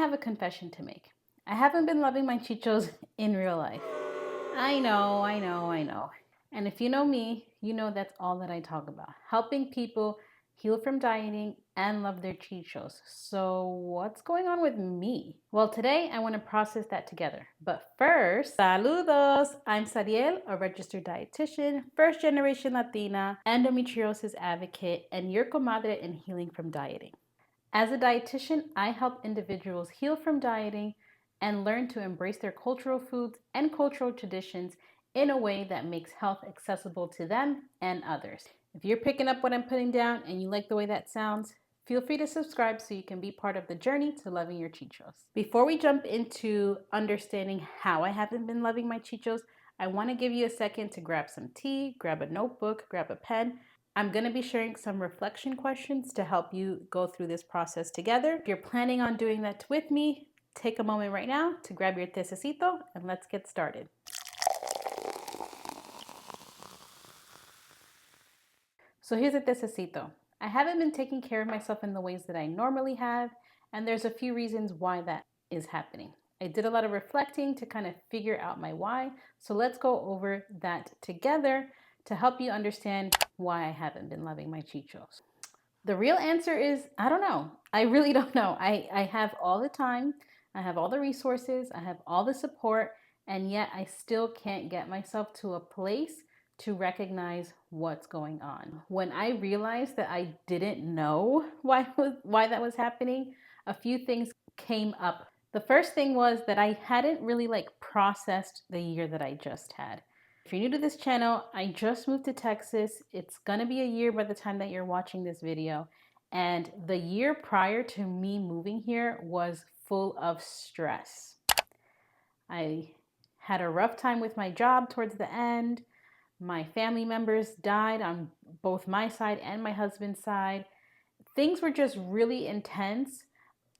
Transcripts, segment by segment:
I have a confession to make. I haven't been loving my chichos in real life. I know. And if you know me, you know that's all that I talk about. Helping people heal from dieting and love their chichos. So what's going on with me? Well, today I want to process that together. But first, saludos! I'm Sariel, a registered dietitian, first generation Latina, endometriosis advocate, and your comadre in healing from dieting. As a dietitian, I help individuals heal from dieting and learn to embrace their cultural foods and cultural traditions in a way that makes health accessible to them and others. If you're picking up what I'm putting down and you like the way that sounds, feel free to subscribe so you can be part of the journey to loving your chichos. Before we jump into understanding how I haven't been loving my chichos, I want to give you a second to grab some tea, grab a notebook, grab a pen. I'm going to be sharing some reflection questions to help you go through this process together. If you're planning on doing that with me, take a moment right now to grab your tececito and let's get started. So here's a tececito. I haven't been taking care of myself in the ways that I normally have, and there's a few reasons why that is happening. I did a lot of reflecting to kind of figure out my why, so let's go over that together to help you understand why I haven't been loving my chichos. The real answer is I don't know. I really don't know. I have all the time, I have all the resources, I have all the support, and yet I still can't get myself to a place to recognize what's going on. When I realized that I didn't know why that was happening, a few things came up. The first thing was that I hadn't really processed the year that I just had. If you're new to this channel, I just moved to Texas. It's gonna be a year by the time that you're watching this video. And the year prior to me moving here was full of stress. I had a rough time with my job towards the end. My family members died on both my side and my husband's side. Things were just really intense.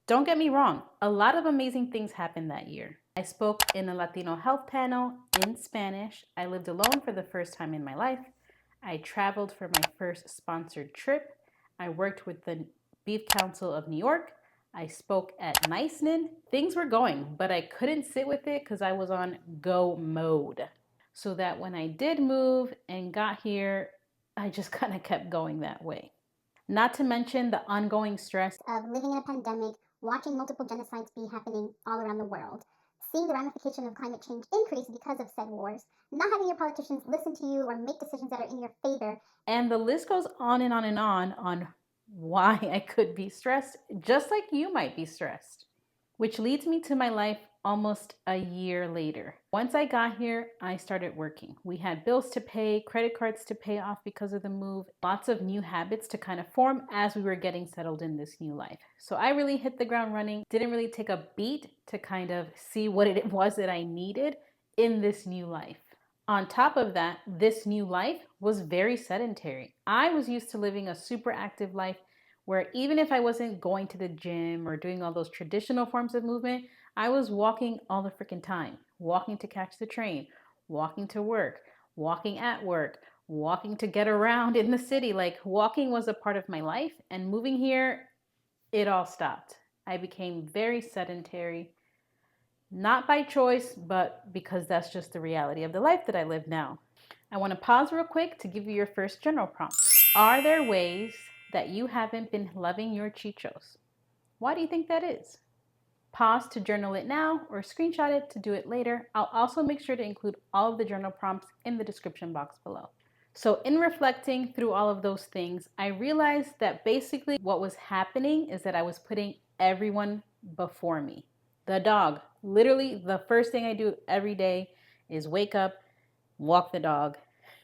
Don't get me wrong, a lot of amazing things happened that year. I spoke in a Latino health panel in Spanish. I lived alone for the first time in my life. I traveled for my first sponsored trip. I worked with the Beef Council of New York. I spoke at NICEN. Things were going, but I couldn't sit with it because I was on go mode. So that when I did move and got here, I just kind of kept going that way. Not to mention the ongoing stress of living in a pandemic, watching multiple genocides be happening all around the world, seeing the ramification of climate change increase because of said wars, not having your politicians listen to you or make decisions that are in your favor. And the list goes on and on why I could be stressed, just like you might be stressed. Which leads me to my life almost a year later. Once I got here, I started working. We had bills to pay, credit cards to pay off because of the move, lots of new habits to kind of form as we were getting settled in this new life. So I really hit the ground running, didn't really take a beat to kind of see what it was that I needed in this new life. On top of that, this new life was very sedentary. I was used to living a super active life where even if I wasn't going to the gym or doing all those traditional forms of movement, I was walking all the freaking time. Walking to catch the train, walking to work, walking at work, walking to get around in the city. Like walking was a part of my life, and moving here, it all stopped. I became very sedentary, not by choice, but because that's just the reality of the life that I live now. I want to pause real quick to give you your first general prompt. Are there ways that you haven't been loving your chichos? Why do you think that is? Pause to journal it now or screenshot it to do it later. I'll also make sure to include all of the journal prompts in the description box below. So in reflecting through all of those things, I realized that basically what was happening is that I was putting everyone before me. The dog, literally the first thing I do every day is wake up, walk the dog,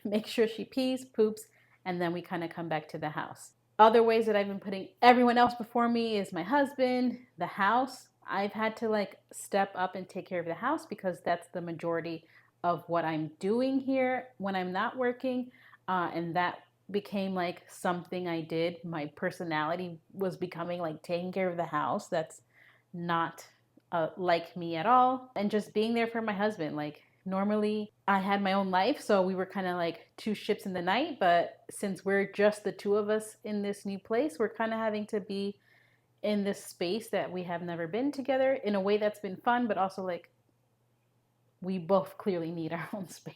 make sure she pees, poops, and then we kind of come back to the house. Other ways that I've been putting everyone else before me is my husband, the house. I've had to step up and take care of the house because that's the majority of what I'm doing here when I'm not working. And that became something I did. My personality was becoming taking care of the house. That's not like me at all. And just being there for my husband. Normally I had my own life, so we were kind of like two ships in the night. But since we're just the two of us in this new place, we're kind of having to be in this space that we have never been together in a way that's been fun, but also like we both clearly need our own space.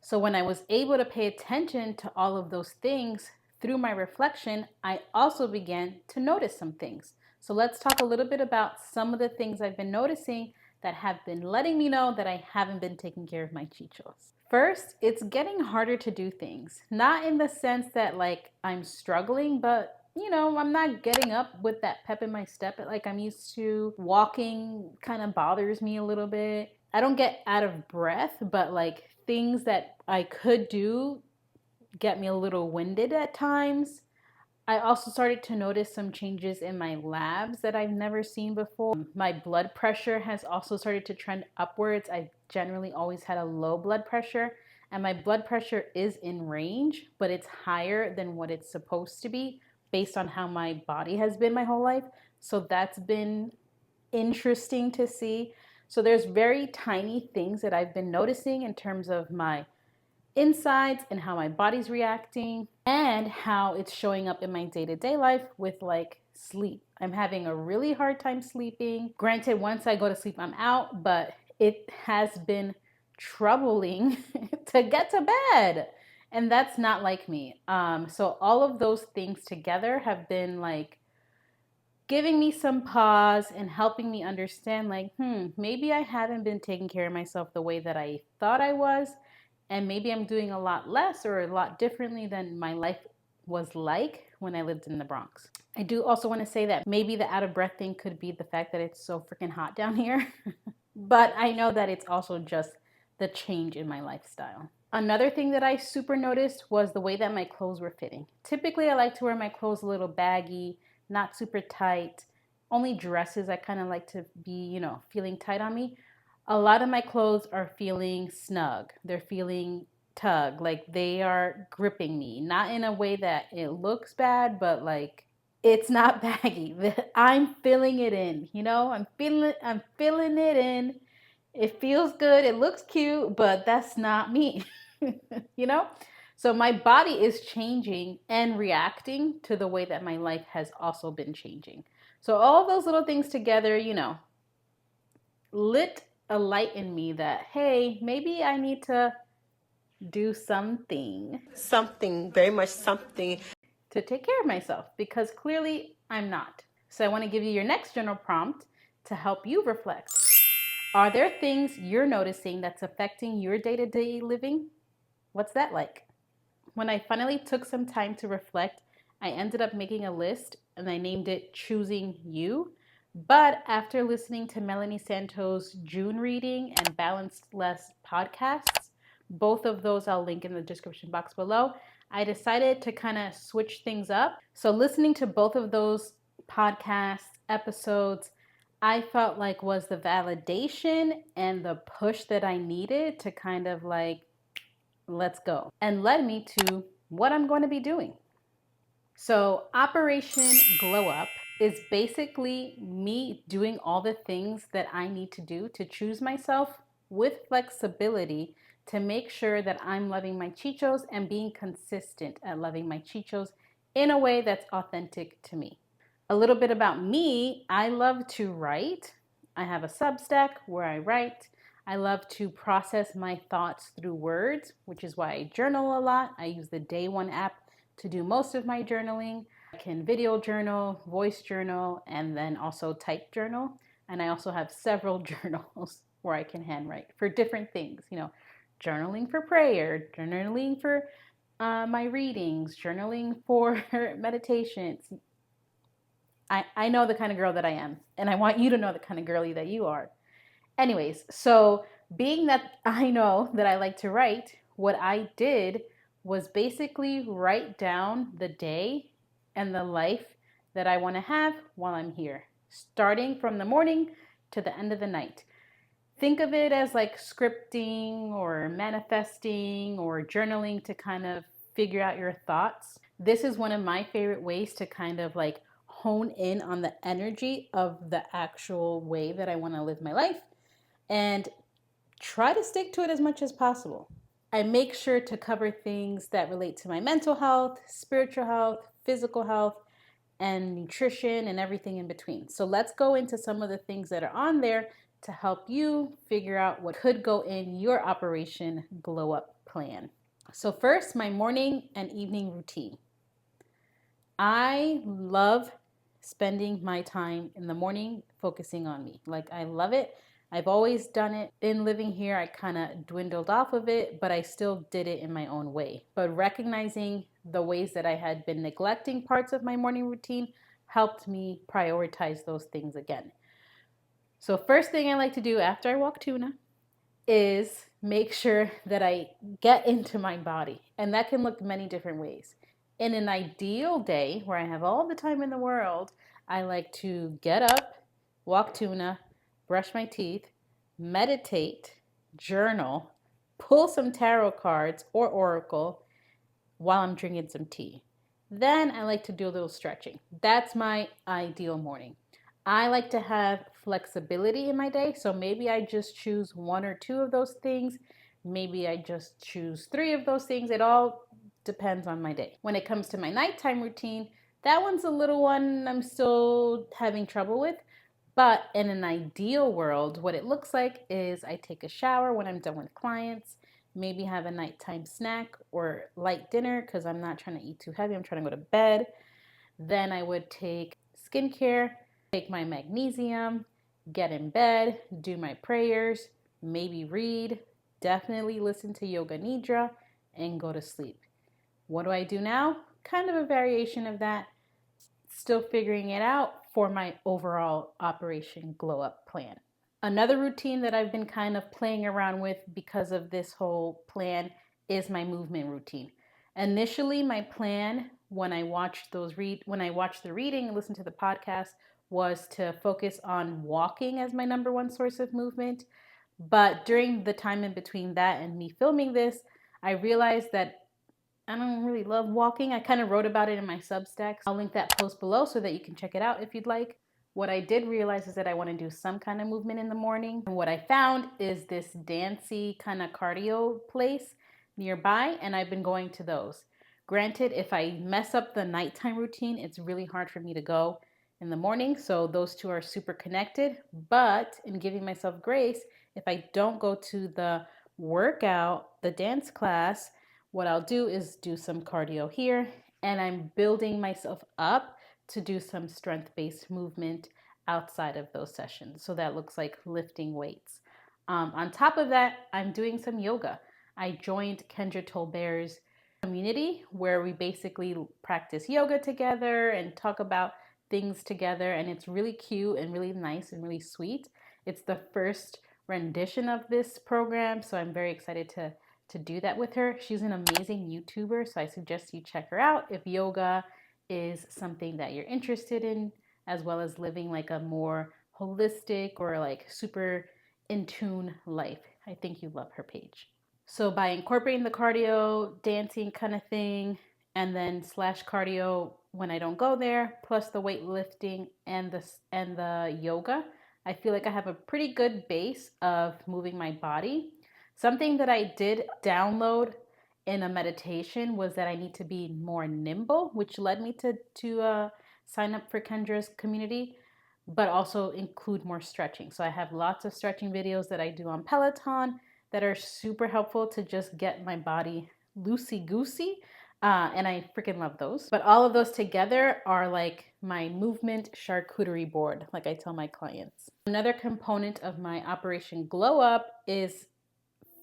So when I was able to pay attention to all of those things through my reflection, I also began to notice some things. So let's talk a little bit about some of the things I've been noticing that have been letting me know that I haven't been taking care of my chichos. First, it's getting harder to do things. Not in the sense that like I'm struggling, but I'm not getting up with that pep in my step like I'm used to. Walking kind of bothers me a little bit. I don't get out of breath, but like things that I could do get me a little winded at times. I also started to notice some changes in my labs that I've never seen before. My blood pressure has also started to trend upwards. I've generally always had a low blood pressure, and my blood pressure is in range, but it's higher than what it's supposed to be based on how my body has been my whole life. So that's been interesting to see. So there's very tiny things that I've been noticing in terms of my insides and how my body's reacting and how it's showing up in my day-to-day life with like sleep. I'm having a really hard time sleeping. Granted, once I go to sleep, I'm out, but it has been troubling to get to bed. And that's not like me. So all of those things together have been like giving me some pause and helping me understand like, maybe I haven't been taking care of myself the way that I thought I was. And maybe I'm doing a lot less or a lot differently than my life was like when I lived in the Bronx. I do also want to say that maybe the out of breath thing could be the fact that it's so freaking hot down here. But I know that it's also just the change in my lifestyle. Another thing that I super noticed was the way that my clothes were fitting. Typically, I like to wear my clothes a little baggy, not super tight. Only dresses I kind of like to be, feeling tight on me. A lot of my clothes are feeling snug. They're feeling tug, like they are gripping me. Not in a way that it looks bad, but like it's not baggy. I'm feeling it in, I'm feeling it in. It feels good. It looks cute, but that's not me. you know? So my body is changing and reacting to the way that my life has also been changing. So all those little things together, lit a light in me that, hey, maybe I need to do something. Something, very much something. To take care of myself because clearly I'm not. So I want to give you your next journal prompt to help you reflect. Are there things you're noticing that's affecting your day-to-day living? What's that like? When I finally took some time to reflect, I ended up making a list and I named it Choosing You. But after listening to Melanie Santos' June reading and Balanced Less podcasts, both of those I'll link in the description box below, I decided to kind of switch things up. So listening to both of those podcast episodes, I felt like was the validation and the push that I needed to kind of like, let's go, and led me to what I'm going to be doing. So Operation Glow Up is basically me doing all the things that I need to do to choose myself with flexibility to make sure that I'm loving my chichos and being consistent at loving my chichos in a way that's authentic to me. A little bit about me, I love to write. I have a Substack where I write. I love to process my thoughts through words, which is why I journal a lot. I use the Day One app to do most of my journaling. I can video journal, voice journal, and then also type journal. And I also have several journals where I can handwrite for different things, journaling for prayer, journaling for my readings, journaling for meditations. I know the kind of girl that I am, and I want you to know the kind of girly that you are. Anyways, so being that I know that I like to write, what I did was basically write down the day and the life that I want to have while I'm here, starting from the morning to the end of the night. Think of it as like scripting or manifesting or journaling to kind of figure out your thoughts. This is one of my favorite ways to kind of like hone in on the energy of the actual way that I want to live my life and try to stick to it as much as possible. I make sure to cover things that relate to my mental health, spiritual health, physical health, and nutrition and everything in between. So let's go into some of the things that are on there to help you figure out what could go in your Operation Glow Up plan. So first, my morning and evening routine. I love spending my time in the morning focusing on me. Like, I love it. I've always done it. In living here, I kind of dwindled off of it, but I still did it in my own way. But recognizing the ways that I had been neglecting parts of my morning routine helped me prioritize those things again. So first thing I like to do after I walk tuna is make sure that I get into my body. And that can look many different ways. In an ideal day where I have all the time in the world, I like to get up, walk tuna, brush my teeth, meditate, journal, pull some tarot cards or oracle while I'm drinking some tea. Then I like to do a little stretching. That's my ideal morning. I like to have flexibility in my day, so maybe I just choose one or two of those things. Maybe I just choose three of those things. It all depends on my day. When it comes to my nighttime routine, that one's a little one I'm still having trouble with. But in an ideal world, what it looks like is I take a shower when I'm done with clients, maybe have a nighttime snack or light dinner because I'm not trying to eat too heavy. I'm trying to go to bed. Then I would take skincare, take my magnesium, get in bed, do my prayers, maybe read, definitely listen to Yoga Nidra, and go to sleep. What do I do now? Kind of a variation of that. Still figuring it out for my overall Operation Glow Up plan. Another routine that I've been kind of playing around with because of this whole plan is my movement routine. Initially, my plan when I watched the reading and listened to the podcast was to focus on walking as my number one source of movement. But during the time in between that and me filming this, I realized that I don't really love walking. I kind of wrote about it in my Substack. I'll link that post below so that you can check it out if you'd like. What I did realize is that I want to do some kind of movement in the morning. And what I found is this dancey kind of cardio place nearby, and I've been going to those. Granted, if I mess up the nighttime routine, it's really hard for me to go in the morning. So those two are super connected. But in giving myself grace, if I don't go to the workout, the dance class, what I'll do is do some cardio here, and I'm building myself up to do some strength-based movement outside of those sessions. So that looks like lifting weights. On top of that, I'm doing some yoga. I joined Kendra Tolbert's community where we basically practice yoga together and talk about things together, and it's really cute and really nice and really sweet. It's the first rendition of this program, so I'm very excited to do that with her. She's an amazing YouTuber, so I suggest you check her out if yoga is something that you're interested in, as well as living like a more holistic or like super in tune life. I think you love her page. So by incorporating the cardio, dancing kind of thing, and then slash cardio when I don't go there, plus the weightlifting and the yoga, I feel like I have a pretty good base of moving my body. Something that I did download in a meditation was that I need to be more nimble, which led me to sign up for Kendra's community, but also include more stretching. So I have lots of stretching videos that I do on Peloton that are super helpful to just get my body loosey-goosey. And I freaking love those. But all of those together are like my movement charcuterie board, like I tell my clients. Another component of my Operation Glow Up is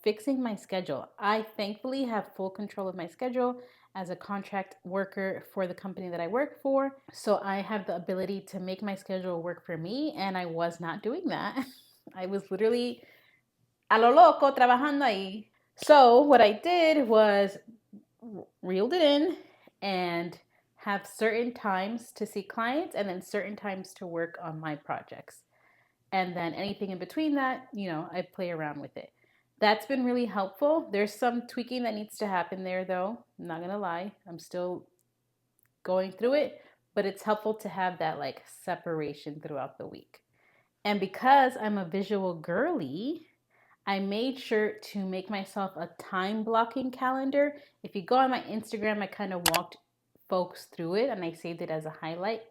fixing my schedule. I thankfully have full control of my schedule as a contract worker for the company that I work for. So I have the ability to make my schedule work for me, and I was not doing that. I was literally a lo loco trabajando ahí. So what I did was reeled it in and have certain times to see clients and then certain times to work on my projects. And then anything in between that, I play around with it. That's been really helpful. There's some tweaking that needs to happen there, though. I'm not going to lie. I'm still going through it, but it's helpful to have that like separation throughout the week. And because I'm a visual girly, I made sure to make myself a time blocking calendar. If you go on my Instagram, I kind of walked folks through it, and I saved it as a highlight.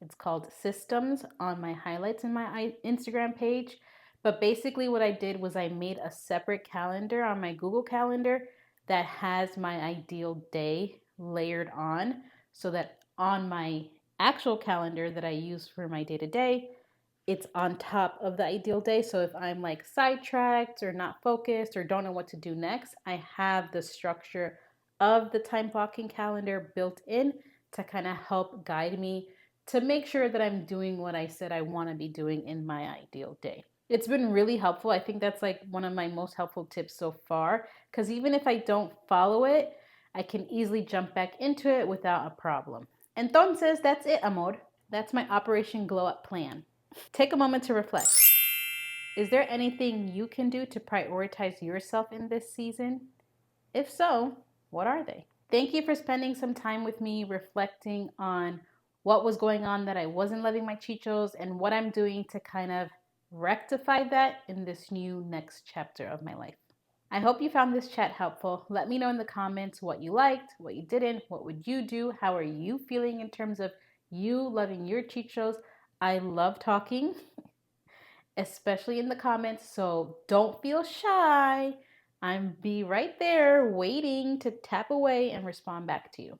It's called Systems on my highlights in my Instagram page. But basically what I did was I made a separate calendar on my Google Calendar that has my ideal day layered on, so that on my actual calendar that I use for my day-to-day, it's on top of the ideal day. So if I'm like sidetracked or not focused or don't know what to do next, I have the structure of the time blocking calendar built in to kind of help guide me to make sure that I'm doing what I said I want to be doing in my ideal day. It's been really helpful. I think that's like one of my most helpful tips so far, because even if I don't follow it, I can easily jump back into it without a problem. Entonces, that's it, amor. That's my Operation Glow Up plan. Take a moment to reflect. Is there anything you can do to prioritize yourself in this season? If so, what are they? Thank you for spending some time with me reflecting on what was going on that I wasn't loving my chichos and what I'm doing to kind of rectify that in this new next chapter of my life. I hope you found this chat helpful. Let me know in the comments what you liked, what you didn't, what would you do, how are you feeling in terms of you loving your chichos. I love talking, especially in the comments, so don't feel shy. I'm be right there waiting to tap away and respond back to you.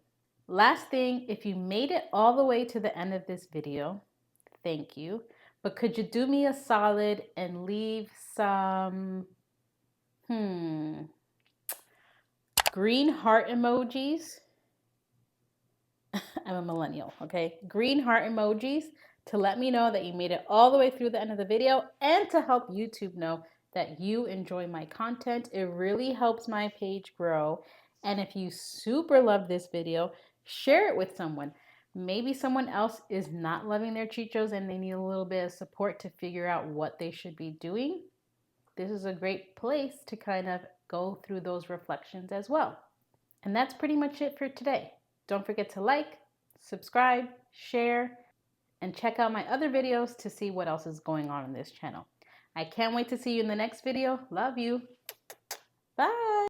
Last thing, if you made it all the way to the end of this video, thank you. But could you do me a solid and leave some green heart emojis? I'm a millennial, okay? Green heart emojis to let me know that you made it all the way through the end of the video and to help YouTube know that you enjoy my content. It really helps my page grow. And if you super love this video, share it with someone. Maybe someone else is not loving their chichos and they need a little bit of support to figure out what they should be doing. This is a great place to kind of go through those reflections as well. And that's pretty much it for today. Don't forget to like, subscribe, share, and check out my other videos to see what else is going on in this channel. I can't wait to see you in the next video. Love you. Bye.